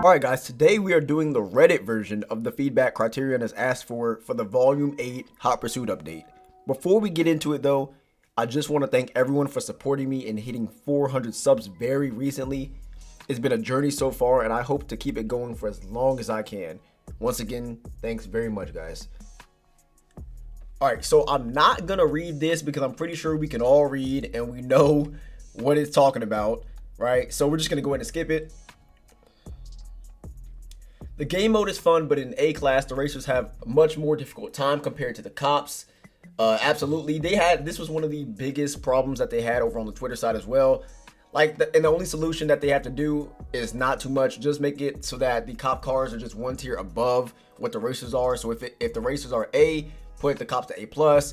Alright guys, today we are doing the Reddit version of the feedback criterion as asked for the Volume 8 Hot Pursuit update. Before we get into it though, I just want to thank everyone for supporting me in hitting 400 subs very recently. It's been a journey so far and I hope to keep it going for as long as I can. Once again, thanks very much guys. Alright, so I'm not going to read this because I'm pretty sure we can all read and we know what it's talking about, right? So we're just going to go ahead and skip it. The game mode is fun, but in A class, the racers have a much more difficult time compared to the cops. Absolutely. This was one of the biggest problems that they had over on the Twitter side as well. And the only solution that they have to do is not too much. Just make it so that the cop cars are just one tier above what the racers are. So if the racers are A, put the cops to A+.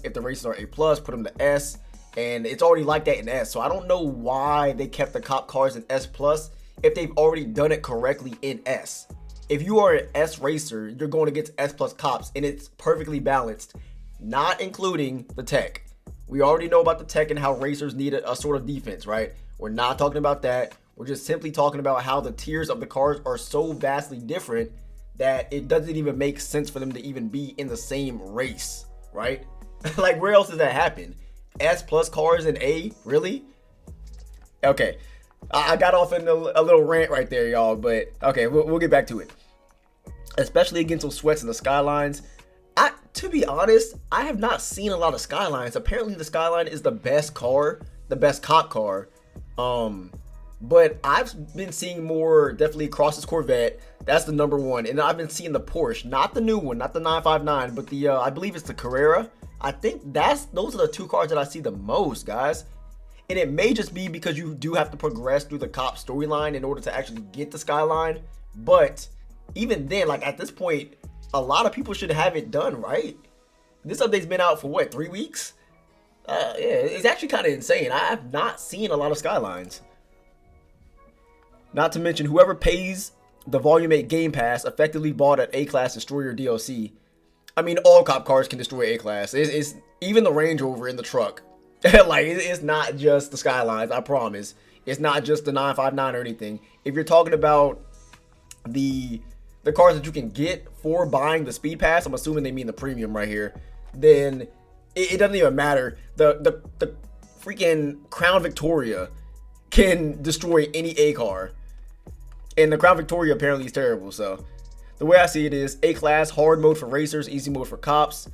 If the racers are A+, put them to S. And it's already like that in S. So I don't know why they kept the cop cars in S+ if they've already done it correctly in S. If you are an S racer, you're going against S+ cops and it's perfectly balanced, not including the tech. We already know about the tech and how racers need a sort of defense, right? We're not talking about that. We're just simply talking about how the tiers of the cars are so vastly different that it doesn't even make sense for them to even be in the same race, right? Like, where else does that happen? S+ cars in A? Really? Okay. I got off in a little rant right there, y'all, but okay, we'll get back to it. Especially against those sweats and the Skylines. To be honest, I have not seen a lot of Skylines. Apparently the Skyline is the best car, the best cop car. But I've been seeing more definitely Cross's Corvette. That's the number one. And I've been seeing the Porsche, not the new one, not the 959, but the I believe it's the Carrera. I think those are the two cars that I see the most, guys. And it may just be because you do have to progress through the cop storyline in order to actually get the Skyline. But even then, like at this point, a lot of people should have it done, right? This update's been out for what, 3 weeks? Yeah, it's actually kind of insane. I have not seen a lot of Skylines. Not to mention, whoever pays the Volume 8 Game Pass effectively bought an A-Class Destroyer DLC. I mean, all cop cars can destroy A-Class. It's even the Range Rover in the truck. Like, it's not just the Skylines, I promise. It's not just the 959 or anything. If you're talking about the cars that you can get for buying the Speed Pass, I'm assuming they mean the premium right here, then it doesn't even matter. The freaking Crown Victoria can destroy any A car. And the Crown Victoria apparently is terrible, so the way I see it is A-Class, hard mode for racers, easy mode for cops.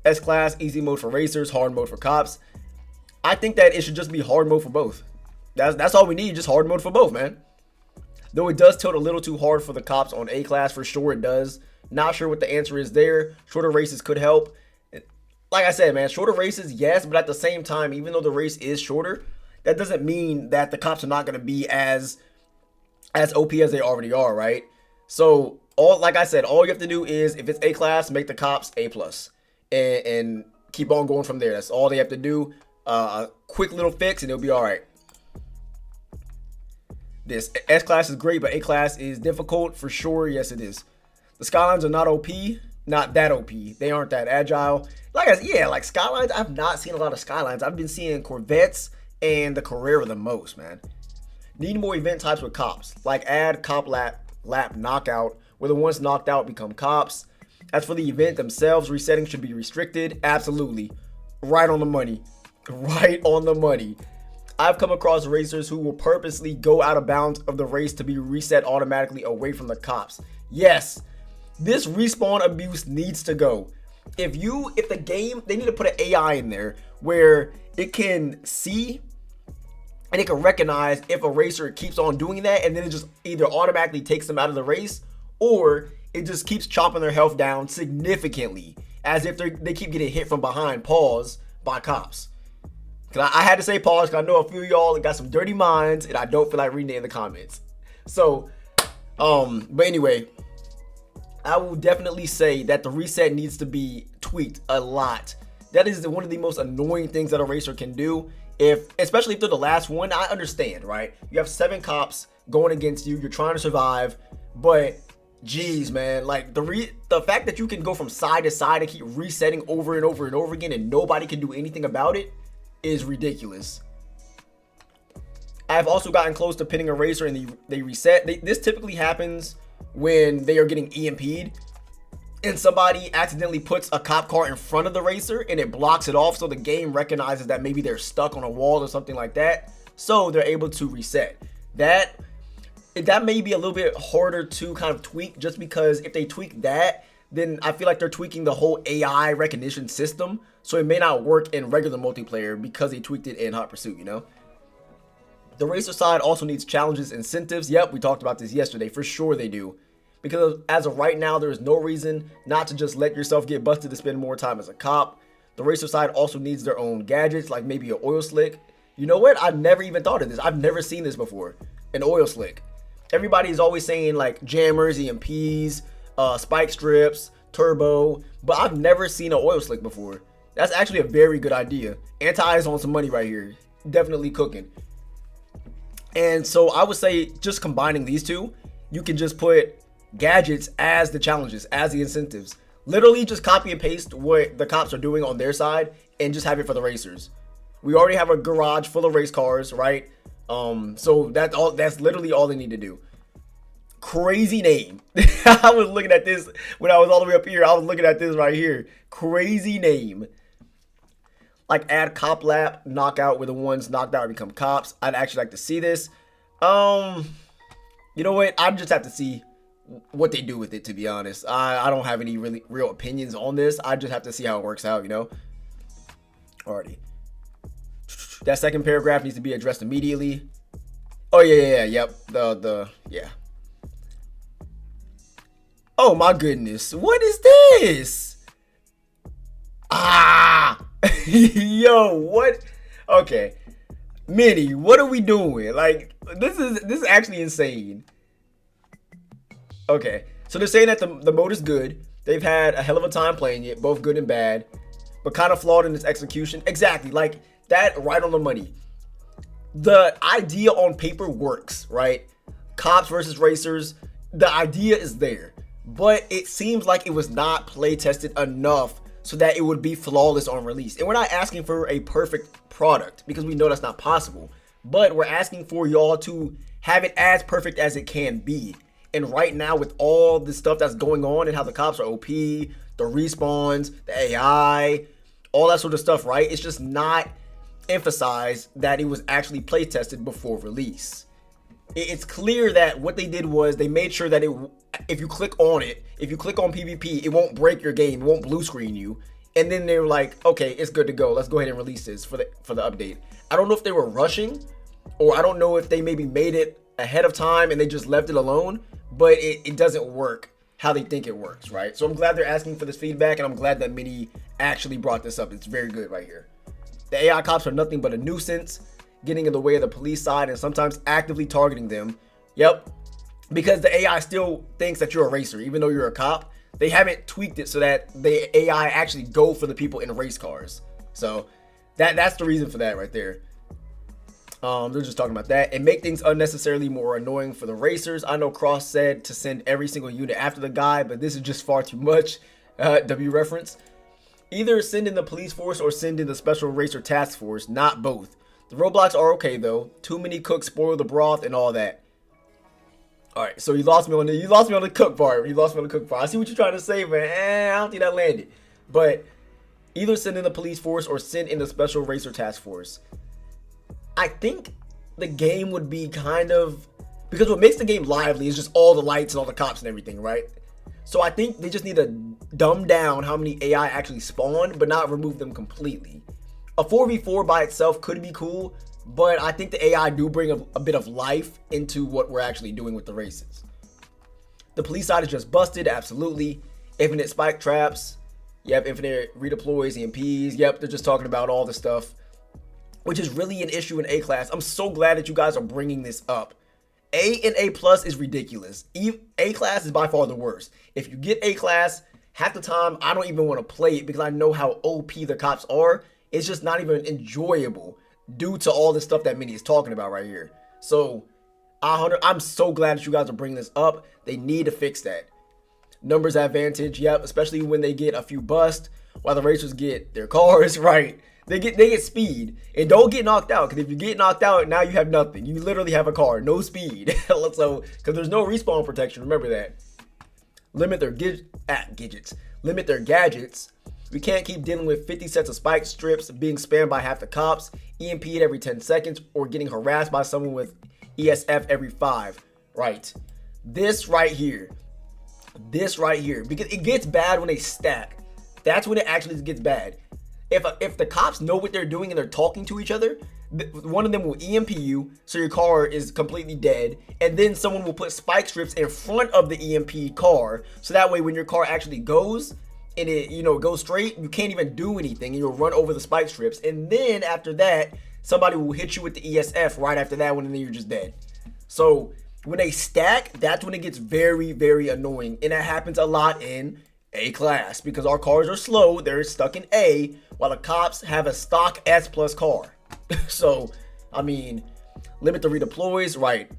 S-Class, easy mode for racers, hard mode for cops. I think that it should just be hard mode for both. That's all we need, just hard mode for both, man. Though it does tilt a little too hard for the cops on A-Class, for sure it does. Not sure what the answer is there. Shorter races could help. Like I said, man, shorter races, yes, but at the same time, even though the race is shorter, that doesn't mean that the cops are not going to be as OP as they already are, right? So, like I said, all you have to do is, if it's A-Class, make the cops A+. And keep on going from there. That's all they have to do. A quick little fix and it'll be all right. This S-Class is great, but A-Class is difficult for sure. Yes, it is. The Skylines are not OP, not that OP. They aren't that agile. Like Skylines, I've not seen a lot of Skylines. I've been seeing Corvettes and the Carrera the most, man. Need more event types with cops, like add cop lap knockout, where the ones knocked out become cops. As for the event themselves, resetting should be restricted. Absolutely. Right on the money. Right on the money. I've come across racers who will purposely go out of bounds of the race to be reset automatically away from the cops. Yes, this respawn abuse needs to go. If the game, they need to put an AI in there where it can see and it can recognize if a racer keeps on doing that, and then it just either automatically takes them out of the race, or it just keeps chopping their health down significantly, as if they keep getting hit from behind, pause, by cops. I had to say pause because I know a few of y'all got some dirty minds and I don't feel like reading it in the comments. So, but anyway, I will definitely say that the reset needs to be tweaked a lot. That is one of the most annoying things that a racer can do. Especially if they're the last one, I understand, right? You have 7 cops going against you. You're trying to survive, but geez, man, like the fact that you can go from side to side and keep resetting over and over and over again and nobody can do anything about it is ridiculous. I've also gotten close to pinning a racer and they reset. This typically happens when they are getting EMP'd and somebody accidentally puts a cop car in front of the racer and it blocks it off, so the game recognizes that maybe they're stuck on a wall or something like that, so they're able to reset. That may be a little bit harder to kind of tweak, just because if they tweak that, then I feel like they're tweaking the whole AI recognition system, so it may not work in regular multiplayer because they tweaked it in Hot Pursuit, you know? The racer side also needs challenges, incentives. Yep, we talked about this yesterday. For sure they do. Because as of right now, there is no reason not to just let yourself get busted to spend more time as a cop. The racer side also needs their own gadgets, like maybe an oil slick. You know what? I've never even thought of this. I've never seen this before. An oil slick. Everybody is always saying like jammers, EMPs, spike strips, turbo, but I've never seen an oil slick before. That's actually a very good idea. Anti is on some money right here. Definitely cooking. And so I would say just combining these two, you can just put gadgets as the challenges, as the incentives. Literally just copy and paste what the cops are doing on their side and just have it for the racers. We already have a garage full of race cars, right? So that's literally all they need to do. Crazy name. I was looking at this when I was all the way up here. I was looking at this right here. Crazy name. Like add cop lap, knockout, where the ones knocked out become cops. I'd actually like to see this. You know what? I just have to see what they do with it, to be honest. I don't have any really real opinions on this. I just have to see how it works out, you know? Alrighty. That second paragraph needs to be addressed immediately. Oh, yeah, yep. Yeah. Oh, my goodness. What is this? Ah! Yo, what? Okay. Minnie, what are we doing? Like, this is actually insane. Okay, so they're saying that the mode is good. They've had a hell of a time playing it, both good and bad, but kind of flawed in its execution. Exactly, like that, right on the money. The idea on paper works, right? Cops versus racers, the idea is there, but it seems like it was not play tested enough so that it would be flawless on release. And we're not asking for a perfect product because we know that's not possible, but we're asking for y'all to have it as perfect as it can be. And right now, with all the stuff that's going on and how the cops are OP, the respawns, the AI, all that sort of stuff, right? It's just not emphasized that it was actually play tested before release. It's clear that what they did was they made sure that if you click on PvP, it won't break your game, it won't blue screen you. And then they were like, okay, it's good to go. Let's go ahead and release this for the update. I don't know if they were rushing, or I don't know if they maybe made it ahead of time and they just left it alone, but it doesn't work how they think it works, right? So I'm glad they're asking for this feedback, and I'm glad that Mini actually brought this up. It's very good right here. The AI cops are nothing but a nuisance, getting in the way of the police side and sometimes actively targeting them. Yep, because the AI still thinks that you're a racer, even though you're a cop. They haven't tweaked it so that the AI actually go for the people in race cars. So that's the reason for that right there. They're just talking about that and make things unnecessarily more annoying for the racers. I know Cross said to send every single unit after the guy, but this is just far too much. W reference. Either send in the police force or send in the special racer task force, not both. The roadblocks are okay though. Too many cooks spoil the broth and all that. All right, so you lost me on the cook part. I see what you're trying to say, man. I don't think that landed. But either send in the police force or send in the special racer task force. I think the game would be kind of, because what makes the game lively is just all the lights and all the cops and everything, right? So I think they just need to dumb down how many AI actually spawn, but not remove them completely. A 4v4 by itself could be cool, but I think the AI do bring a bit of life into what we're actually doing with the races. The police side is just busted, absolutely. Infinite spike traps, yep, infinite redeploys, EMPs, yep, they're just talking about all the stuff, which is really an issue in A class. I'm so glad that you guys are bringing this up. A and A plus is ridiculous. A class is by far the worst. If you get A class, half the time I don't even want to play it because I know how OP the cops are. It's just not even enjoyable due to all the stuff that Minnie is talking about right here. So I'm so glad that you guys are bringing this up. They need to fix that. Numbers advantage, yep, especially when they get a few busts while the racers get their cars, right? They get speed, and don't get knocked out, because if you get knocked out, now you have nothing. You literally have a car, no speed. So because there's no respawn protection, remember that. Limit their gadgets. Limit their gadgets. We can't keep dealing with 50 sets of spike strips, being spammed by half the cops, EMP'd every 10 seconds, or getting harassed by someone with ESF every 5. Right. This right here, because it gets bad when they stack. That's when it actually gets bad. If the cops know what they're doing and they're talking to each other, one of them will EMP you, so your car is completely dead, and then someone will put spike strips in front of the EMP car, so that way when your car actually goes and it goes straight, you can't even do anything, and you'll run over the spike strips, and then after that, somebody will hit you with the ESF right after that one, and then you're just dead. So when they stack, that's when it gets very, very annoying, and that happens a lot in A class, because our cars are slow, they're stuck in A, while the cops have a stock S plus car. So, I mean, limit the redeploys, right?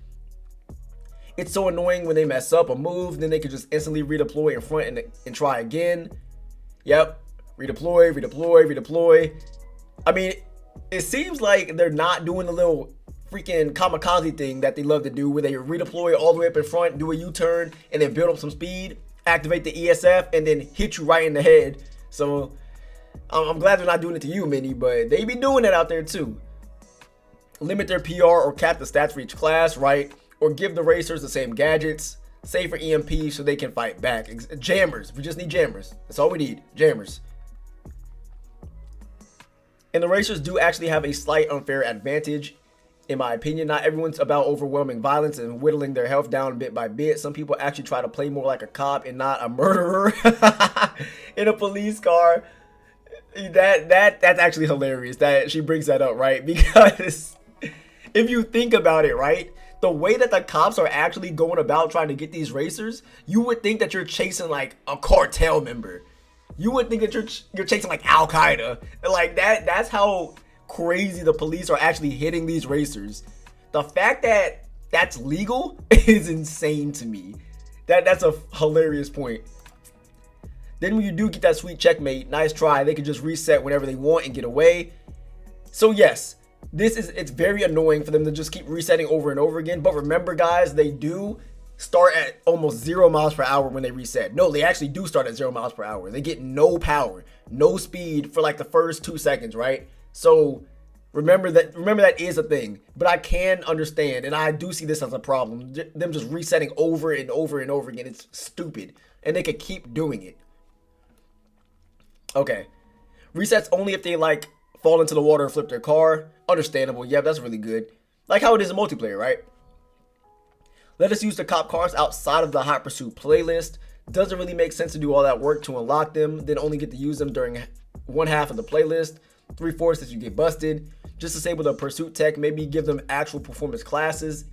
It's so annoying when they mess up a move, then they can just instantly redeploy in front and try again. Yep, redeploy. I mean, it seems like they're not doing the little freaking kamikaze thing that they love to do, where they redeploy all the way up in front, do a U-turn, and then build up some speed, activate the ESF, and then hit you right in the head. So I'm glad they're not doing it to you, Minnie, but they be doing it out there too. Limit their PR or cap the stats for each class, right? Or give the racers the same gadgets, save for EMP so they can fight back. Jammers, we just need jammers. That's all we need, jammers. And the racers do actually have a slight unfair advantage, in my opinion. Not everyone's about overwhelming violence and whittling their health down bit by bit. Some people actually try to play more like a cop and not a murderer in a police car. That's actually hilarious that she brings that up, right? Because if you think about it, right, the way that the cops are actually going about trying to get these racers, you would think that you're chasing like a cartel member. You would think that you're chasing like Al Qaeda. Like that's how crazy the police are actually hitting these racers. The fact that that's legal is insane to me. That's a hilarious point. Then when you do get that sweet checkmate, nice try, they can just reset whenever they want and get away. So yes, it's very annoying for them to just keep resetting over and over again. But remember, guys, they do start at almost 0 miles per hour when they reset. No, they actually do start at 0 miles per hour. They get no power, no speed for like the first 2 seconds, right? So remember that is a thing. But I can understand, and I do see this as a problem, them just resetting over and over and over again. It's stupid, and they could keep doing it. Okay, resets only if they like fall into the water or flip their car. Understandable. Yeah, that's really good. Like how it is in multiplayer, right? Let us use the cop cars outside of the Hot Pursuit playlist. Doesn't really make sense to do all that work to unlock them, then only get to use them during one half of the playlist. 3/4 if you get busted. Just disable the pursuit tech, maybe give them actual performance classes,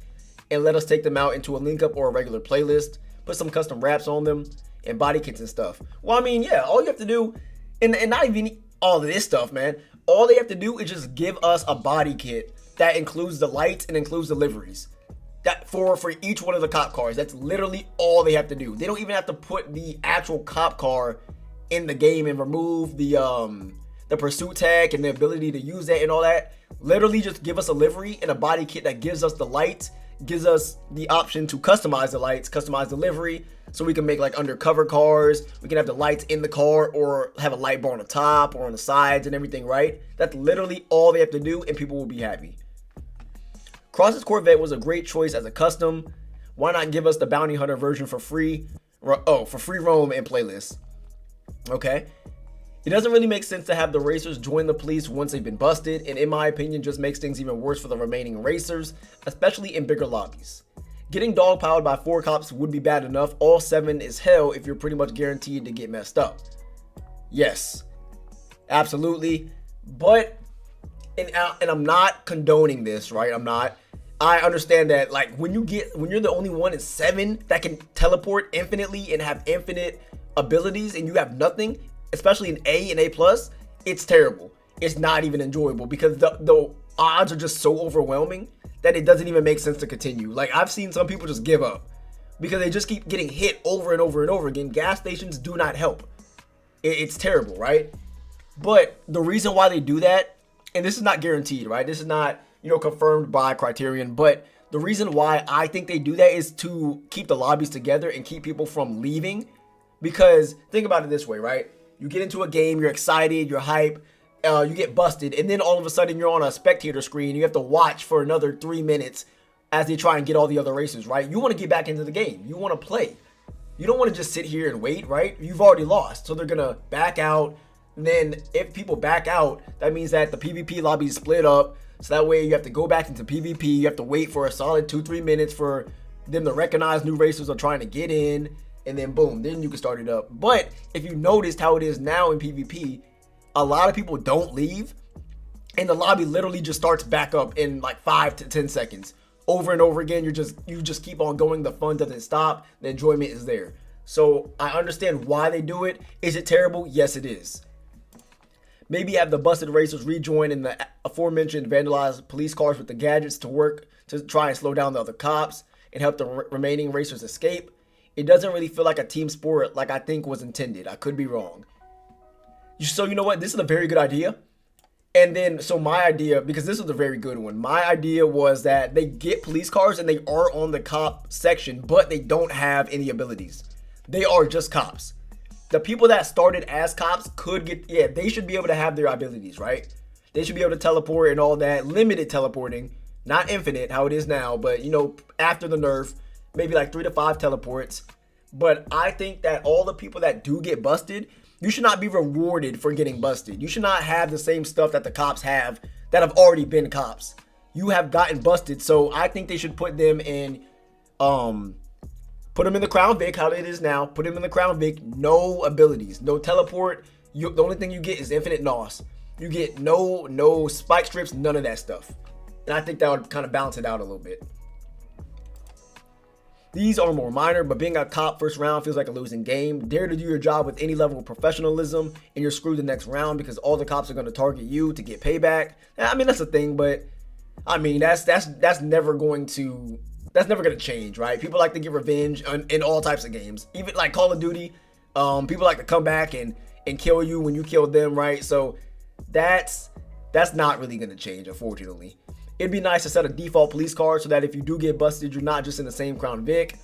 and let us take them out into a link up or a regular playlist. Put some custom wraps on them and body kits and stuff. Well, I mean, yeah, all you have to do, and not even all of this stuff, man. All they have to do is just give us a body kit that includes the lights and includes the liveries. That for each one of the cop cars. That's literally all they have to do. They don't even have to put the actual cop car in the game and remove the pursuit tag and the ability to use that and all that. Literally just give us a livery and a body kit that gives us the lights, gives us the option to customize the lights, customize the livery, so we can make like undercover cars. We can have the lights in the car or have a light bar on the top or on the sides and everything, right? That's literally all they have to do and people will be happy. Cross's Corvette was a great choice as a custom. Why not give us the Bounty Hunter version for free? For free roam and playlist. Okay. It doesn't really make sense to have the racers join the police once they've been busted, and in my opinion just makes things even worse for the remaining racers, especially in bigger lobbies. Getting dogpiled by 4 cops would be bad enough. All 7 is hell if you're pretty much guaranteed to get messed up. Yes, absolutely. But, and I'm not condoning this, right? I'm not. I understand that, like, when you're the only one in 7 that can teleport infinitely and have infinite abilities, and you have nothing, especially in A and A+, it's terrible. It's not even enjoyable because the odds are just so overwhelming that it doesn't even make sense to continue. Like, I've seen some people just give up because they just keep getting hit over and over and over again. Gas stations do not help. It's terrible, right? But the reason why they do that, and this is not guaranteed, right? This is not, confirmed by Criterion, but the reason why I think they do that is to keep the lobbies together and keep people from leaving. Because think about it this way, right? You get into a game, you're excited, you're hype, you get busted, and then all of a sudden you're on a spectator screen. You have to watch for another 3 minutes as they try and get all the other racers, right? You want to get back into the game. You want to play. You don't want to just sit here and wait, right? You've already lost. So they're going to back out. And then if people back out, that means that the PvP lobby is split up. So that way you have to go back into PvP. You have to wait for a solid 2-3 minutes for them to recognize new racers are trying to get in. And then boom, then you can start it up. But if you noticed how it is now in PvP, a lot of people don't leave. And the lobby literally just starts back up in like 5 to 10 seconds. Over and over again, you just keep on going. The fun doesn't stop. The enjoyment is there. So I understand why they do it. Is it terrible? Yes, it is. Maybe have the busted racers rejoin in the aforementioned vandalized police cars with the gadgets to work to try and slow down the other cops and help the remaining racers escape. It doesn't really feel like a team sport like I think was intended. I could be wrong. So you know what? This is a very good idea. And then, so my idea, because this was a very good one, my idea was that they get police cars and they are on the cop section, but they don't have any abilities. They are just cops. The people that started as cops could get, they should be able to have their abilities, right? They should be able to teleport and all that, limited teleporting, not infinite, how it is now, but after the nerf, maybe like 3 to 5 teleports. But I think that all the people that do get busted, you should not be rewarded for getting busted. You should not have the same stuff that the cops have that have already been cops. You have gotten busted, so I think they should put them in, put them in the Crown Vic, how it is now. Put them in the Crown Vic, no abilities, no teleport. The only thing you get is infinite NOS. You get no spike strips, none of that stuff. And I think that would kind of balance it out a little bit. These are more minor, but being a cop first round feels like a losing game. Dare to do your job with any level of professionalism, and you're screwed the next round because all the cops are going to target you to get payback. I mean, that's a thing, but I mean, that's never going to change, right? People like to get revenge in all types of games, even like Call of Duty. People like to come back and kill you when you killed them, right? So that's not really going to change, unfortunately. It'd be nice to set a default police car so that if you do get busted, you're not just in the same Crown Vic.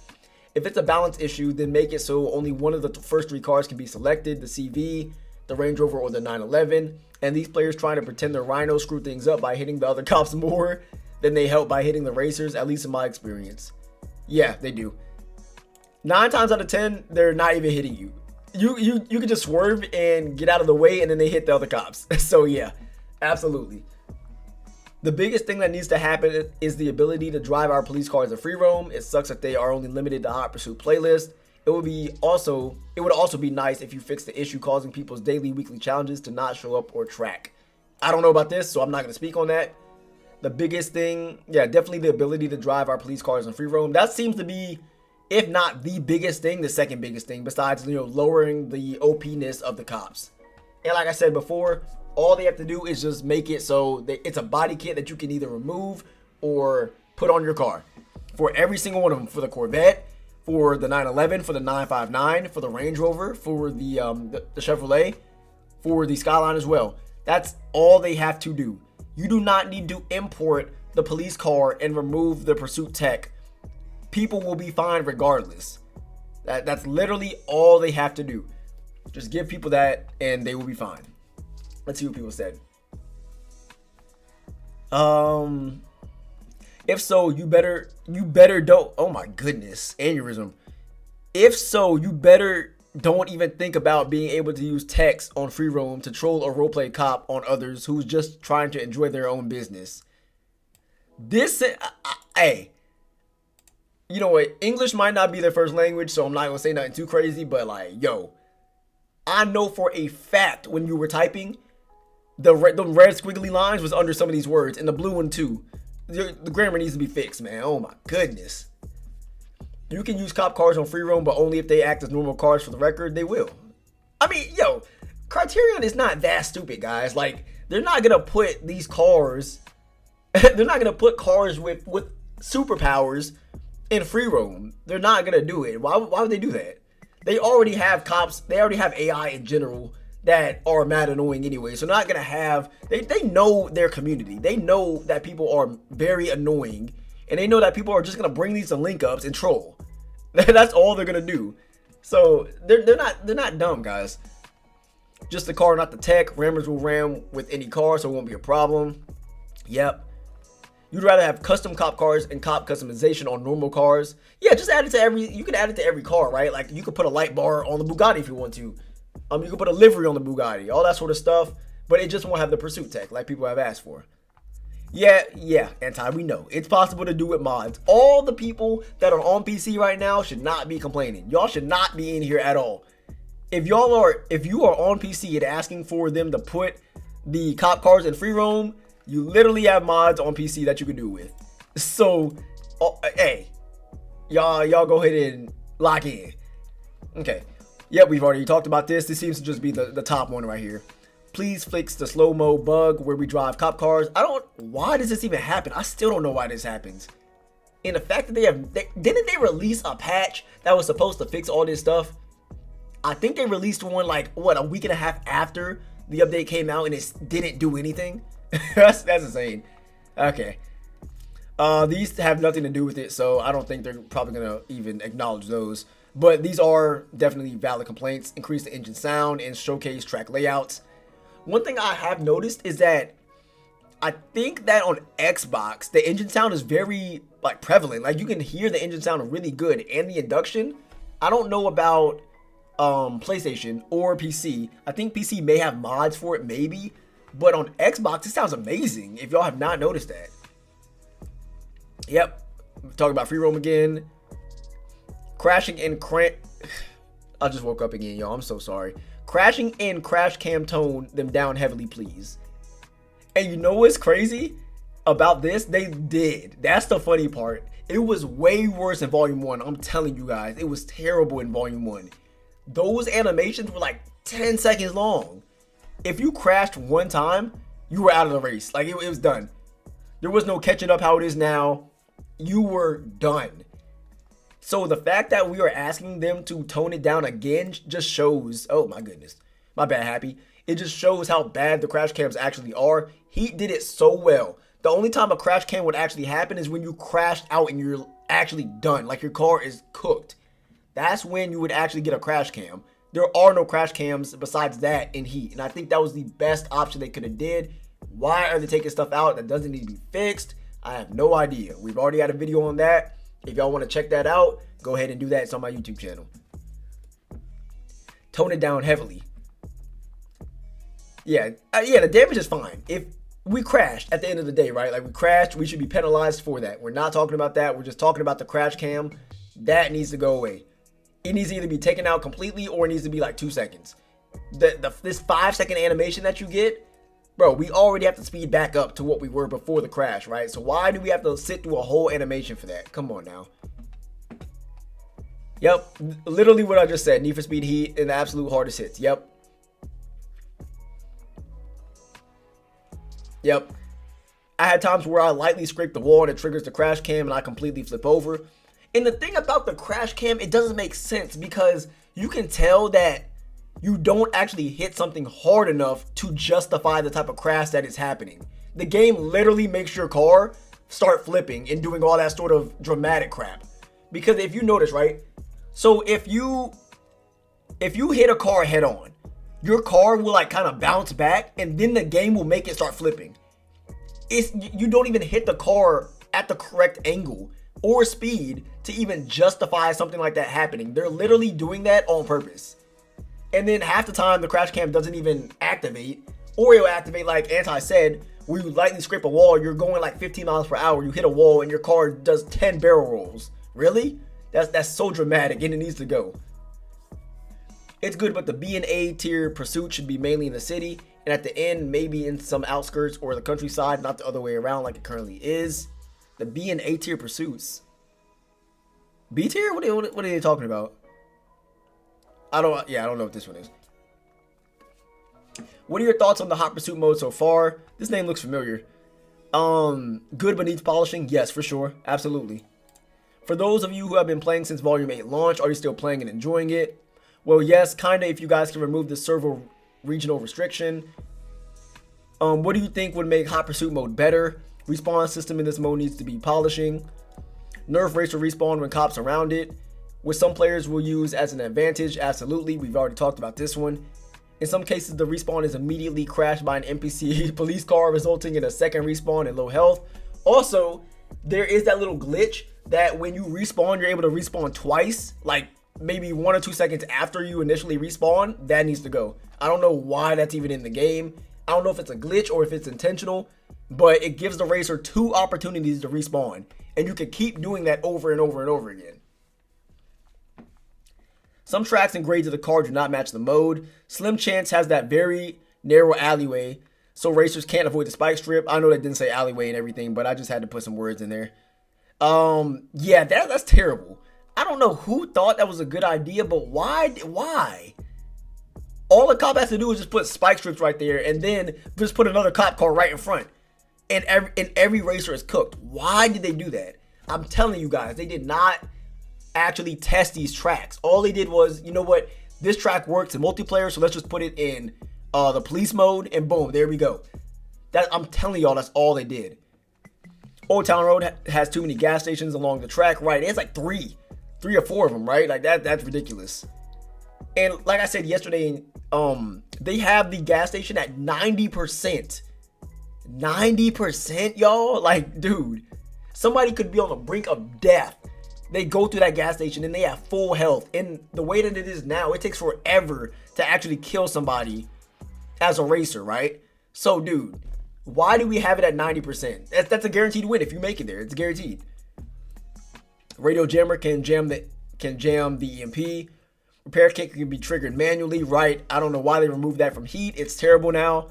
If it's a balance issue, then make it so only one of the first 3 cars can be selected, the CV, the Range Rover, or the 911. And these players trying to pretend they're rhinos screw things up by hitting the other cops more than they help by hitting the racers, at least in my experience. Yeah, they do. 9 times out of 10, they're not even hitting you. You can just swerve and get out of the way, and then they hit the other cops. So yeah, absolutely. The biggest thing that needs to happen is the ability to drive our police cars a free roam. It sucks that they are only limited to Hot Pursuit playlist. It would also be nice if you fix the issue causing people's daily, weekly challenges to not show up or track. I don't know about this, so I'm not going to speak on that. The biggest thing, yeah, definitely the ability to drive our police cars in free roam. That seems to be, if not the biggest thing, the second biggest thing, besides lowering the OP-ness of the cops. And like I said before, all they have to do is just make it so it's a body kit that you can either remove or put on your car. For every single one of them. For the Corvette, for the 911, for the 959, for the Range Rover, for the Chevrolet, for the Skyline as well. That's all they have to do. You do not need to import the police car and remove the pursuit tech. People will be fine regardless. That's literally all they have to do. Just give people that and they will be fine. Let's see what people said. If so, you better don't. Oh my goodness, aneurysm. If so, you better don't even think about being able to use text on free roam to troll or roleplay cop on others who's just trying to enjoy their own business. Hey, you know what? English might not be their first language, so I'm not gonna say nothing too crazy. But like, yo, I know for a fact when you were typing, the red squiggly lines was under some of these words, and the blue one too. The grammar needs to be fixed, man. Oh my goodness. You can use cop cars on free roam, but only if they act as normal cars. For the record, they will. I mean, yo, Criterion is not that stupid, guys. Like, they're not gonna put these cars, they're not gonna put cars with superpowers in free roam. They're not gonna do it. Why would they do that? They already have cops. They already have AI in general that are mad annoying anyway. So not gonna have they know their community. They know that people are very annoying, and they know that people are just gonna bring these to link ups and troll. That's all they're gonna do. So they're not dumb, guys. Just the car, not the tech. Rammers will ram with any car, so it won't be a problem. Yep. You'd rather have custom cop cars and cop customization on normal cars. Yeah, just add it to every. You can add it to every car, right? Like you could put a light bar on the Bugatti if you want to. You could put a livery on the Bugatti, all that sort of stuff. But it just won't have the pursuit tech like people have asked for. Yeah, Anti, we know. It's possible to do with mods. All the people that are on PC right now should not be complaining. Y'all should not be in here at all. If you are on PC and asking for them to put the cop cars in free roam, you literally have mods on PC that you can do with. So, hey, y'all go ahead and lock in. Okay. Yep, we've already talked about this. This seems to just be the top one right here. Please fix the slow-mo bug where we drive cop cars. Why does this even happen? I still don't know why this happens. And the fact that didn't they release a patch that was supposed to fix all this stuff? I think they released one like, what, a week and a half after the update came out, and it didn't do anything. that's insane. Okay. These have nothing to do with it, so I don't think they're probably going to even acknowledge those. But these are definitely valid complaints. Increase the engine sound and showcase track layouts. One thing I have noticed is that I think that on Xbox, the engine sound is very like prevalent. Like you can hear the engine sound really good, and the induction. I don't know about PlayStation or PC. I think PC may have mods for it, maybe. But on Xbox, it sounds amazing if y'all have not noticed that. Yep. Talking about free roam again. Crashing in I just woke up again, y'all. I'm so sorry. Crashing in crash cam tone them down heavily, please. And you know what's crazy about this? They did. That's the funny part. It was way worse in Volume 1. I'm telling you guys. It was terrible in Volume 1. Those animations were like 10 seconds long. If you crashed one time, you were out of the race. Like it was done. There was no catching up how it is now. You were done. So the fact that we are asking them to tone it down again just shows, oh my goodness, my bad, Happy. It just shows how bad the crash cams actually are. Heat did it so well. The only time a crash cam would actually happen is when you crashed out and you're actually done, like your car is cooked. That's when you would actually get a crash cam. There are no crash cams besides that in Heat, and I think that was the best option they could have did. Why are they taking stuff out that doesn't need to be fixed? I have no idea. We've already had a video on that. If y'all want to check that out, go ahead and do that. It's on my YouTube channel. Tone it down heavily. Yeah, the damage is fine. If we crashed at the end of the day, right? Like we crashed, we should be penalized for that. We're not talking about that. We're just talking about the crash cam. That needs to go away. It needs to either be taken out completely or it needs to be like 2 seconds. This 5-second animation that you get, bro, we already have to speed back up to what we were before the crash, right? So why do we have to sit through a whole animation for that? Come on now. Yep, literally what I just said. Need for Speed Heat in the absolute hardest hits. Yep. I had times where I lightly scrape the wall and it triggers the crash cam and I completely flip over. And the thing about the crash cam, it doesn't make sense because you can tell that you don't actually hit something hard enough to justify the type of crash that is happening. The game literally makes your car start flipping and doing all that sort of dramatic crap. Because if you notice, right? So if you hit a car head on, your car will like kind of bounce back and then the game will make it start flipping. You don't even hit the car at the correct angle or speed to even justify something like that happening. They're literally doing that on purpose. And then half the time the crash cam doesn't even activate, or it'll activate like Anti said, where you lightly scrape a wall, you're going like 15 miles per hour, you hit a wall and your car does 10 barrel rolls. Really? That's so dramatic and it needs to go. It's good, but the B and A tier pursuit should be mainly in the city and at the end maybe in some outskirts or the countryside, not the other way around like it currently is. The B and A tier pursuits. B tier? What are they talking about? I don't know what this one is. What are your thoughts on the hot pursuit mode so far? This name looks familiar. Good but needs polishing? Yes, for sure. Absolutely. For those of you who have been playing since Volume 8 launch, are you still playing and enjoying it? Well, yes, kinda, if you guys can remove the servo regional restriction. What do you think would make hot pursuit mode better? Respawn system in this mode needs to be polishing. Nerf racer respawn when cops around it, which some players will use as an advantage. Absolutely, we've already talked about this one. In some cases, the respawn is immediately crashed by an NPC police car, resulting in a second respawn and low health. Also, there is that little glitch that when you respawn, you're able to respawn twice, like maybe 1 or 2 seconds after you initially respawn. That needs to go. I don't know why that's even in the game. I don't know if it's a glitch or if it's intentional, but it gives the racer 2 opportunities to respawn, and you can keep doing that over and over and over again. Some tracks and grades of the car do not match the mode. Slim Chance has that very narrow alleyway, so racers can't avoid the spike strip. I know they didn't say alleyway and everything, but I just had to put some words in there. Yeah, that's terrible. I don't know who thought that was a good idea, but why? All the cop has to do is just put spike strips right there, and then just put another cop car right in front, and every racer is cooked. Why did they do that? I'm telling you guys, they did not actually test these tracks. All they did was, you know what, this track works in multiplayer, so let's just put it in the police mode, and boom, there we go. I'm telling y'all, that's all they did. Old Town Road has too many gas stations along the track, right? It's like three or four of them, right? Like that's ridiculous. And like I said yesterday, they have the gas station at 90%. 90%, y'all. Like, dude, somebody could be on the brink of death. They go through that gas station and they have full health. And the way that it is now, it takes forever to actually kill somebody as a racer, right? So, dude, why do we have it at 90%? That's a guaranteed win if you make it there. It's guaranteed. Radio jammer can jam the EMP. Repair kit can be triggered manually, right? I don't know why they removed that from Heat. It's terrible now,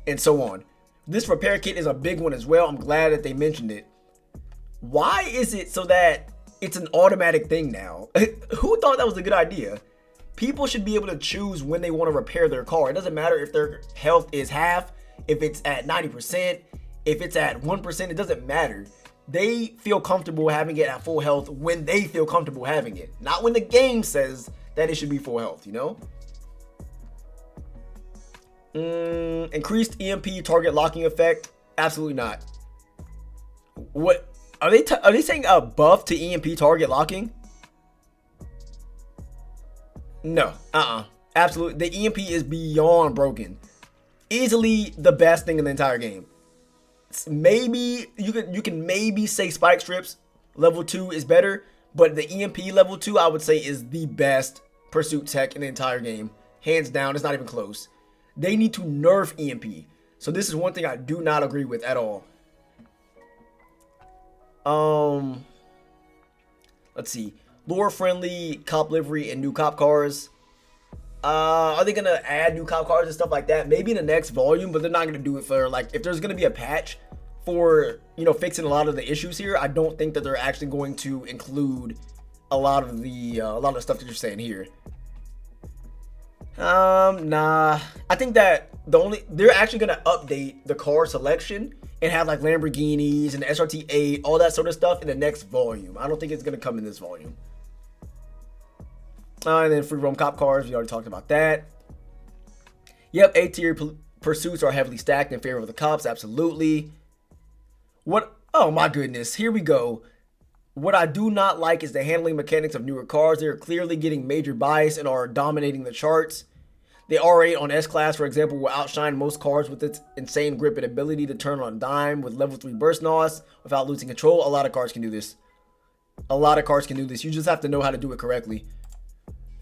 and so on. This repair kit is a big one as well. I'm glad that they mentioned it. Why is it so that it's an automatic thing now? Who thought that was a good idea? People should be able to choose when they want to repair their car. It doesn't matter if their health is half, if it's at 90%, if it's at 1%, it doesn't matter. They feel comfortable having it at full health when they feel comfortable having it, not when the game says that it should be full health, you know? Increased EMP target locking effect? Absolutely not. What are they saying? A buff to EMP target locking? No. Absolutely. The EMP is beyond broken. Easily the best thing in the entire game. Maybe you can maybe say spike strips level 2 is better, but the EMP level 2 I would say is the best pursuit tech in the entire game. Hands down, it's not even close. They need to nerf EMP. So this is one thing I do not agree with at all. Let's see. Lore friendly cop livery and new cop cars. Are they gonna add new cop cars and stuff like that? Maybe in the next volume, but they're not gonna do it for, like, if there's gonna be a patch for, you know, fixing a lot of the issues here, I don't think that they're actually going to include a lot of the stuff that you're saying here. Nah. I think that they're actually gonna update the car selection and have like Lamborghinis and SRT8, all that sort of stuff in the next volume. I don't think it's gonna come in this volume. And then free roam cop cars, we already talked about that. Yep, A-tier pursuits are heavily stacked in favor of the cops, absolutely. Oh my goodness, here we go. What I do not like is the handling mechanics of newer cars. They are clearly getting major bias and are dominating the charts. The R8 on S-Class, for example, will outshine most cars with its insane grip and ability to turn on a dime with level 3 burst NOS without losing control. A lot of cars can do this. You just have to know how to do it correctly.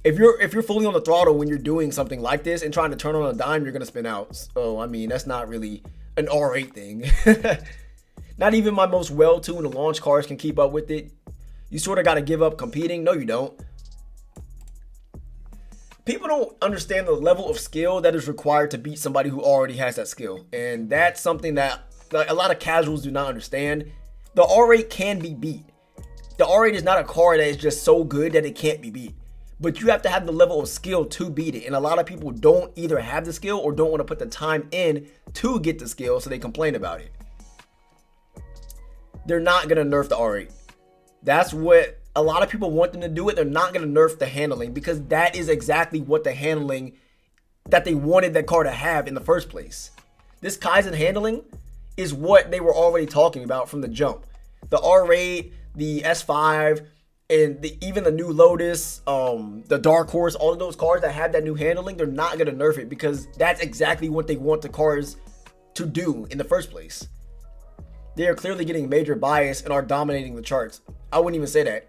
If you're fully on the throttle when you're doing something like this and trying to turn on a dime, you're gonna spin out. So I mean, that's not really an R8 thing. Not even my most well-tuned launch cars can keep up with it. You sort of got to give up competing. No, you don't. People don't understand the level of skill that is required to beat somebody who already has that skill, and that's something that a lot of casuals do not understand. The R8 can be beat. The R8 is not a car that is just so good that it can't be beat. But you have to have the level of skill to beat it. And a lot of people don't either have the skill or don't want to put the time in to get the skill, so they complain about it. They're not going to nerf the R8. That's what a lot of people want them to do it. They're not going to nerf the handling because that is exactly what the handling that they wanted that car to have in the first place. This Kaizen handling is what they were already talking about from the jump. The R8, the S5, and even the new Lotus, the Dark Horse, all of those cars that have that new handling, they're not going to nerf it because that's exactly what they want the cars to do in the first place. They are clearly getting major bias and are dominating the charts. I wouldn't even say that.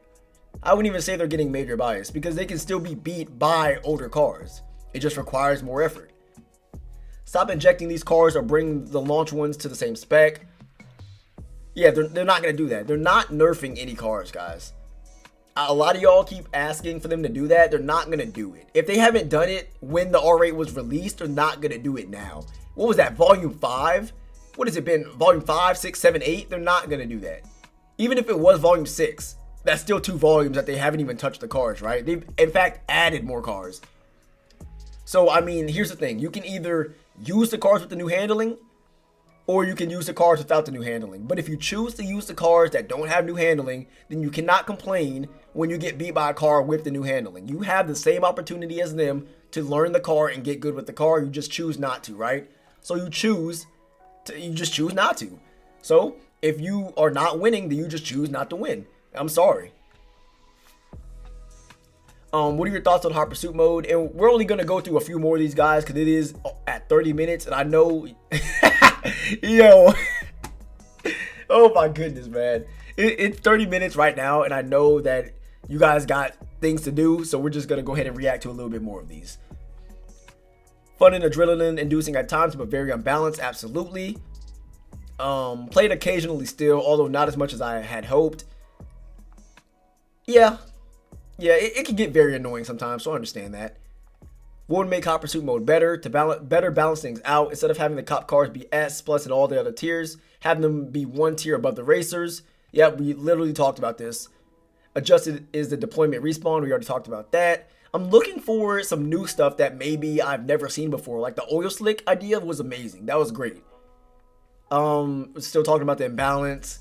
I wouldn't even say they're getting major bias because they can still be beat by older cars. It just requires more effort. Stop injecting these cars or bring the launch ones to the same spec. Yeah, they're not going to do that. They're not nerfing any cars, guys. A lot of y'all keep asking for them to do that. They're not going to do it. If they haven't done it when the R8 was released, they're not going to do it now. What was that, Volume 5? What has it been, Volume 5, 6, 7, 8? They're not going to do that. Even if it was Volume 6, that's still 2 volumes that they haven't even touched the cars, right? They've, in fact, added more cars. So, I mean, here's the thing. You can either use the cars with the new handling, or you can use the cars without the new handling. But if you choose to use the cars that don't have new handling, then you cannot complain when you get beat by a car with the new handling. You have the same opportunity as them to learn the car and get good with the car. You just choose not to, right? So you just choose not to. So if you are not winning, then you just choose not to win. I'm sorry. What are your thoughts on Hot Pursuit mode? And we're only going to go through a few more of these guys because it is at 30 minutes. And I know, yo, oh my goodness, man. It's 30 minutes right now. And I know that you guys got things to do. So we're just going to go ahead and react to a little bit more of these. Fun and adrenaline inducing at times, but very unbalanced. Absolutely. Played occasionally still, although not as much as I had hoped. Yeah, it can get very annoying sometimes, so I understand that. Would make Hot Pursuit mode better to balance things out. Instead of having the cop cars be S plus and all the other tiers, have them be one tier above the racers. Yeah, we literally talked about this. Adjusted is the deployment respawn. We already talked about that. I'm looking for some new stuff that maybe I've never seen before. Like the oil slick idea was amazing. That was great. Still talking about the imbalance.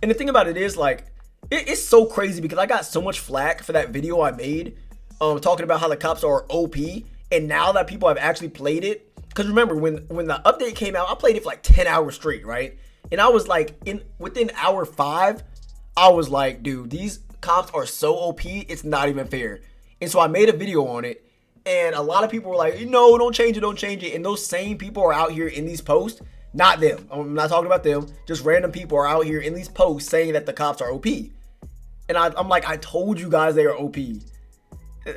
And the thing about it is, like, it's so crazy because I got so much flack for that video I made talking about how the cops are OP, and now that people have actually played it, because remember when the update came out, I played it for like 10 hours straight, right? And I was like, within hour 5, I was like, dude, these cops are so OP, it's not even fair. And so I made a video on it, and a lot of people were like, no, don't change it. And those same people are out here in these posts. Not them. I'm not talking about them. Just random people are out here in these posts saying that the cops are OP. And I'm like, I told you guys they are OP.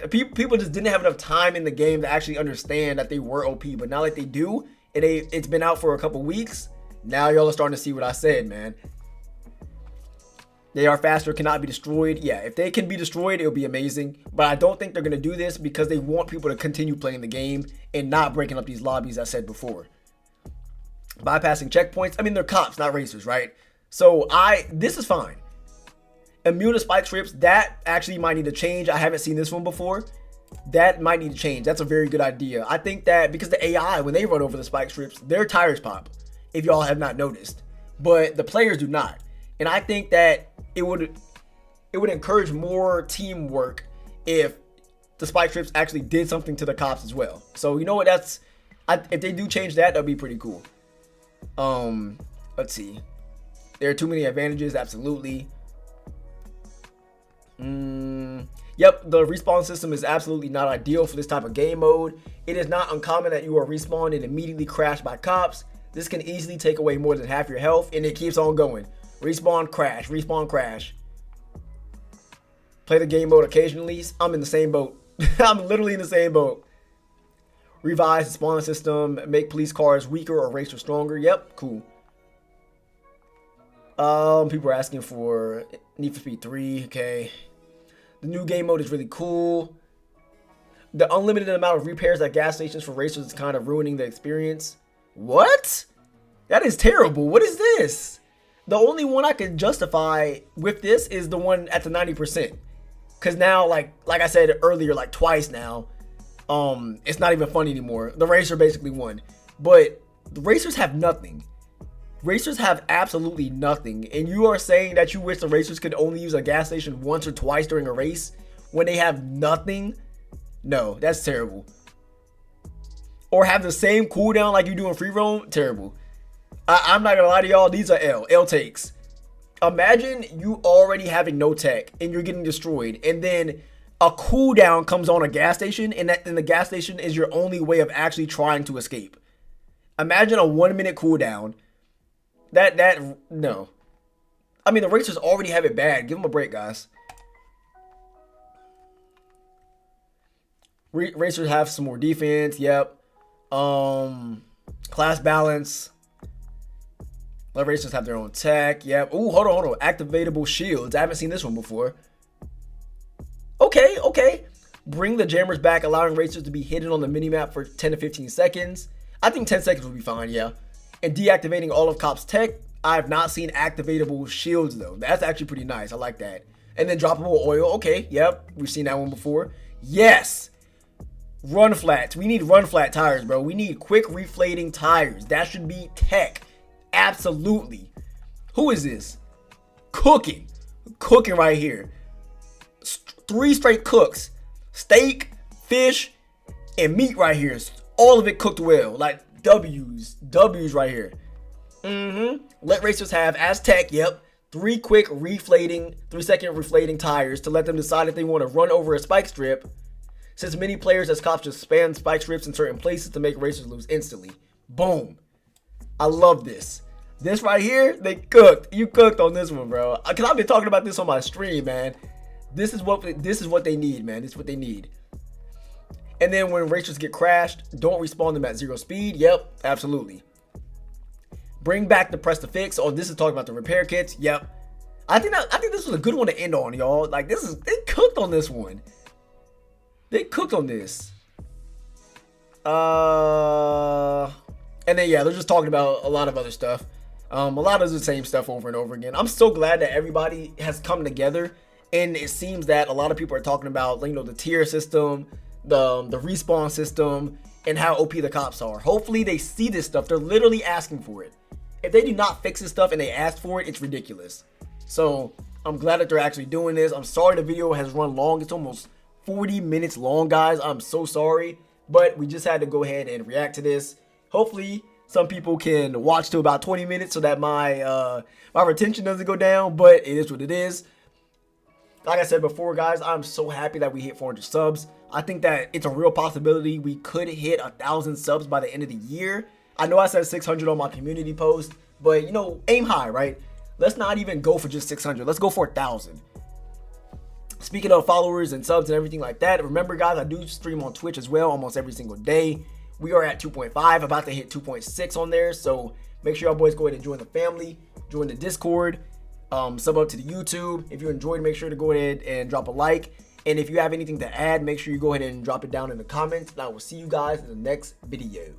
People just didn't have enough time in the game to actually understand that they were OP. But now that they do, and it's been out for a couple weeks, now y'all are starting to see what I said, man. They are faster, cannot be destroyed. Yeah, if they can be destroyed, it'll be amazing. But I don't think they're going to do this because they want people to continue playing the game and not breaking up these lobbies, I said before. Bypassing checkpoints. I mean, they're cops, not racers, right? So this is fine. Immune to spike strips, that actually might need to change. I haven't seen this one before. That might need to change. That's a very good idea. I think that because the AI, when they run over the spike strips, their tires pop, if y'all have not noticed. But the players do not. And I think that it would encourage more teamwork if the spike strips actually did something to the cops as well. So you know what? If they do change that, that'd be pretty cool. Let's see. There are too many advantages. Absolutely. Yep, the respawn system is absolutely not ideal for this type of game mode. It is not uncommon that you are respawned and immediately crashed by cops. This can easily take away more than half your health, and it keeps on going. Respawn, crash, respawn, crash. Play the game mode occasionally. I'm in the same boat. I'm literally in the same boat. Revise the spawn system. Make police cars weaker or racers stronger. Yep, cool. People are asking for Need for Speed 3. Okay. The new game mode is really cool. The unlimited amount of repairs at gas stations for racers is kind of ruining the experience. What? That is terrible. What is this? The only one I can justify with this is the one at the 90%. Because now, like I said earlier, like twice now, it's not even fun anymore. The racer basically won. But the racers have nothing. Racers have absolutely nothing. And you are saying that you wish the racers could only use a gas station once or twice during a race when they have nothing? No, that's terrible. or have the same cooldown like you do in free roam, terrible. I'm not gonna lie to y'all, these are L takes. Imagine you already having no tech and you're getting destroyed, and then a cooldown comes on a gas station, and the gas station is your only way of actually trying to escape. Imagine a 1 minute cooldown. No. I mean, the racers already have it bad. Give them a break, guys. Racers have some more defense. Yep. Class balance. Let racers have their own tech. Yep. Ooh, hold on. Activatable shields. I haven't seen this one before. Okay. Bring the jammers back, allowing racers to be hidden on the minimap for 10 to 15 seconds. I think 10 seconds would be fine, yeah. And deactivating all of Cop's tech. I have not seen activatable shields, though. That's actually pretty nice. I like that. And then droppable oil. Okay, yep. We've seen that one before. Yes. Run flats. We need run flat tires, bro. We need quick reflating tires. That should be tech. Absolutely. Who is this? Cooking right here. 3 straight cooks. Steak, fish, and meat right here. All of it cooked well. Like W's right here. Let racers have as tech, yep, 3 quick 3-second reflating tires to let them decide if they want to run over a spike strip. Since many players as cops just spam spike strips in certain places to make racers lose instantly. Boom. I love this. This right here, they cooked. You cooked on this one, bro. Because I've been talking about this on my stream, man. This is what they need, man. This is what they need. And then when racers get crashed, don't respawn them at 0 speed. Yep, absolutely. Bring back the press to fix. Oh, this is talking about the repair kits. Yep. I think this was a good one to end on, y'all. Like, they cooked on this one. They cooked on this. And then yeah, they're just talking about a lot of other stuff. A lot of the same stuff over and over again. I'm so glad that everybody has come together, and it seems that a lot of people are talking about, you know, the tier system, the respawn system, and how OP the cops are. Hopefully they see this stuff. They're literally asking for it. If they do not fix this stuff and they ask for it, it's ridiculous. So I'm glad that they're actually doing this. I'm sorry the video has run long. It's almost 40 minutes long, guys. I'm so sorry, but we just had to go ahead and react to this. Hopefully some people can watch to about 20 minutes so that my retention doesn't go down, but it is what it is. Like I said before, guys, I'm so happy that we hit 400 subs. I think that it's a real possibility we could hit 1,000 subs by the end of the year. I know I said 600 on my community post, but, you know, aim high, right? Let's not even go for just 600. Let's go for 1,000. Speaking of followers and subs and everything like that, remember, guys, I do stream on Twitch as well almost every single day. We are at 2.5, about to hit 2.6 on there. So make sure y'all boys go ahead and join the family, join the Discord, sub up to the YouTube. If you enjoyed, make sure to go ahead and drop a like. And if you have anything to add, make sure you go ahead and drop it down in the comments. And I will see you guys in the next video.